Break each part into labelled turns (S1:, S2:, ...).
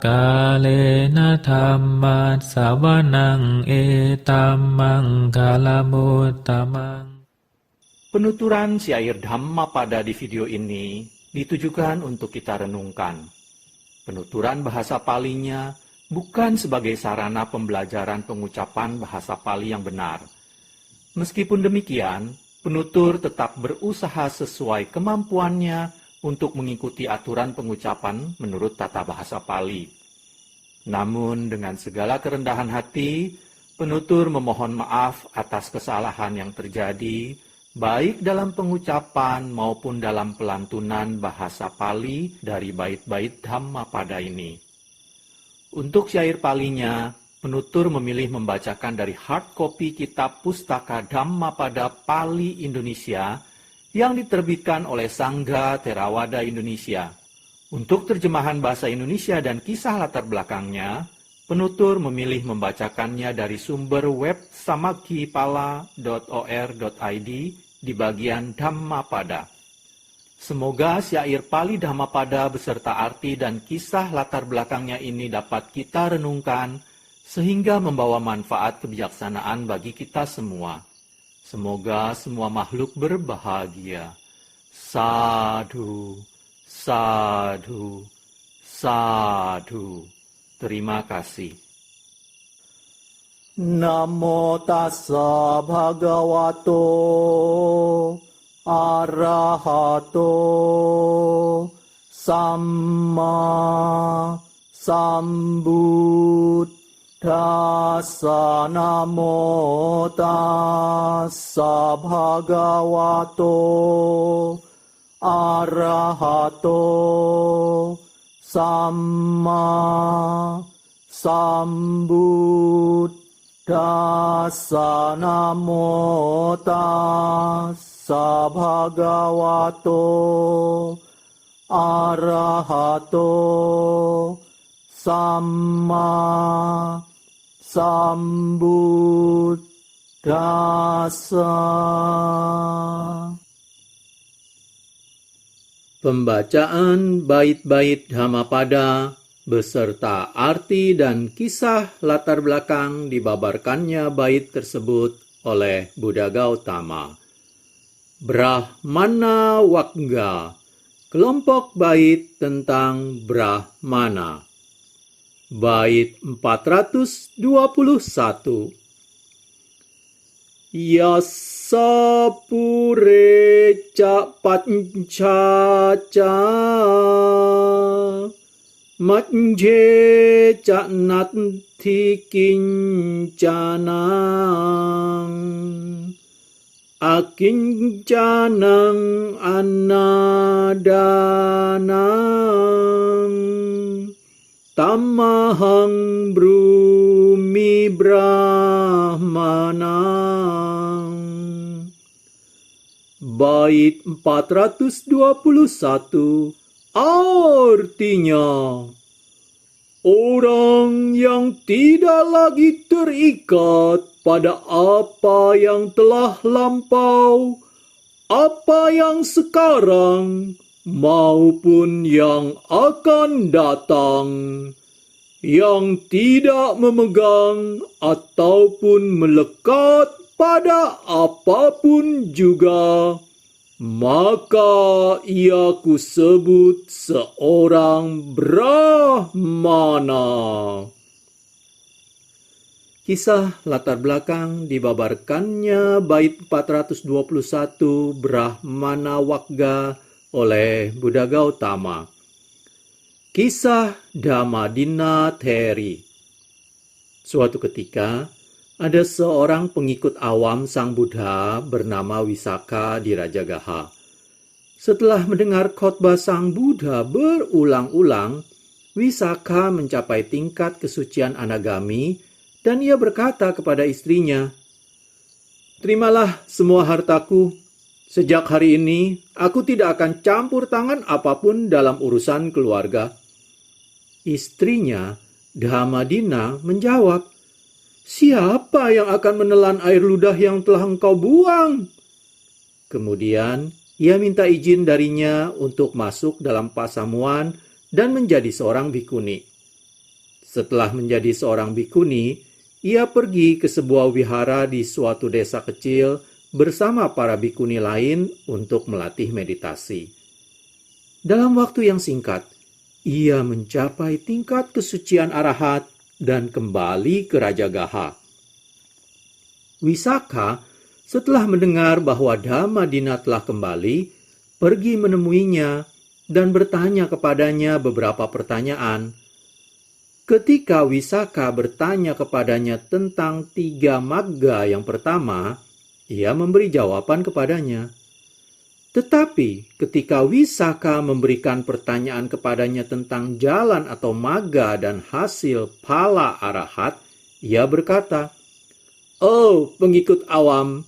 S1: Kalena dhamma sawanang etamang kalamutamang.
S2: Penuturan syair Dhammapada di video ini ditujukan untuk kita renungkan. Penuturan bahasa Palinya bukan sebagai sarana pembelajaran pengucapan bahasa Pali yang benar. Meskipun demikian, penutur tetap berusaha sesuai kemampuannya untuk mengikuti aturan pengucapan menurut tata bahasa Pali. Namun dengan segala kerendahan hati, penutur memohon maaf atas kesalahan yang terjadi, baik dalam pengucapan maupun dalam pelantunan bahasa Pali dari bait-bait Dhammapada ini. Untuk syair Palinya, penutur memilih membacakan dari hard copy kitab Pustaka Dhammapada Pali Indonesia yang diterbitkan oleh Sangga Theravada Indonesia. Untuk terjemahan bahasa Indonesia dan kisah latar belakangnya, penutur memilih membacakannya dari sumber web samaggipala.or.id di bagian Dhammapada. Semoga syair Pali Dhammapada beserta arti dan kisah latar belakangnya ini dapat kita renungkan sehingga membawa manfaat kebijaksanaan bagi kita semua. Semoga semua makhluk berbahagia. Sadhu, sadhu, sadhu. Terima kasih. Namo tassa bhagavato arahato samma sambuddhassa. Namo tassa bhagavato arahato samma sambuddhassa. Namo tassa bhagavato arahato samma sambuddhassa. Pembacaan bait-bait Dhammapada beserta arti dan kisah latar belakang dibabarkannya bait tersebut oleh Buddha Gautama. Brahmana Wagga, kelompok bait tentang Brahmana. Bait 421. Yassa pureca pancaca Majje ca natti kincanang akincanang anadanang tamahang brumi brahmanang. Bait 421 artinya, orang yang tidak lagi terikat pada apa yang telah lampau, apa yang sekarang, maupun yang akan datang, yang tidak memegang ataupun melekat pada apapun juga, maka ia kusebut seorang Brahmana. Kisah latar belakang dibabarkannya bait 421 Brahmana Wagga oleh Buddha Gautama. Kisah Dhammadinna Theri. Suatu ketika, ada seorang pengikut awam Sang Buddha bernama Wisaka di Rajagaha. Setelah mendengar khotbah Sang Buddha berulang-ulang, Wisaka mencapai tingkat kesucian anagami dan ia berkata kepada istrinya, "Terimalah semua hartaku. Sejak hari ini, aku tidak akan campur tangan apapun dalam urusan keluarga." Istrinya, Dhammadinna, menjawab, "Siapa yang akan menelan air ludah yang telah engkau buang?" Kemudian ia minta izin darinya untuk masuk dalam pasamuan dan menjadi seorang bhikkhuni. Setelah menjadi seorang bikuni, ia pergi ke sebuah wihara di suatu desa kecil bersama para bikuni lain untuk melatih meditasi. Dalam waktu yang singkat, ia mencapai tingkat kesucian arahat dan kembali ke Raja Gaha. Wisakha, setelah mendengar bahwa Dhammadina telah kembali, pergi menemuinya dan bertanya kepadanya beberapa pertanyaan. Ketika Wisakha bertanya kepadanya tentang 3 magga yang pertama, ia memberi jawaban kepadanya. Tetapi ketika Wisakha memberikan pertanyaan kepadanya tentang jalan atau magga dan hasil phala arahat, ia berkata, "Oh, pengikut awam,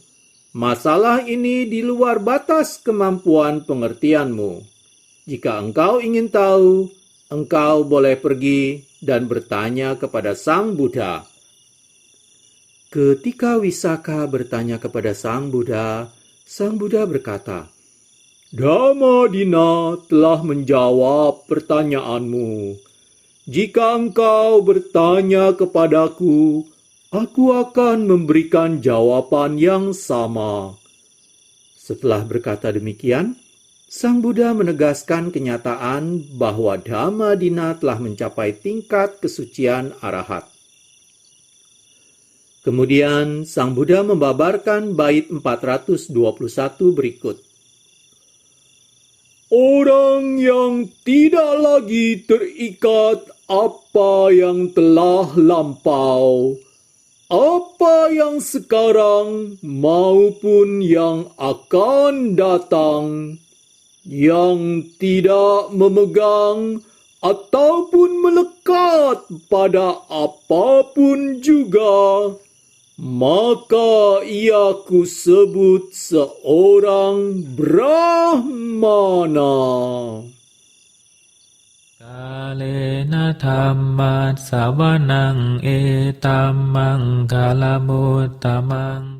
S2: masalah ini di luar batas kemampuan pengertianmu. Jika engkau ingin tahu, engkau boleh pergi dan bertanya kepada Sang Buddha." Ketika Wisakha bertanya kepada Sang Buddha berkata, "Dhammadina telah menjawab pertanyaanmu. Jika engkau bertanya kepadaku, aku akan memberikan jawaban yang sama." Setelah berkata demikian, Sang Buddha menegaskan kenyataan bahwa Dhammadina telah mencapai tingkat kesucian arahat. Kemudian Sang Buddha membabarkan bait 421 berikut. Orang yang tidak lagi terikat apa yang telah lampau, apa yang sekarang maupun yang akan datang, yang tidak memegang ataupun melekat pada apapun juga, maka ia kusebut seorang Brahmana.
S1: Kalena dhammat savanang etammang kalamutamang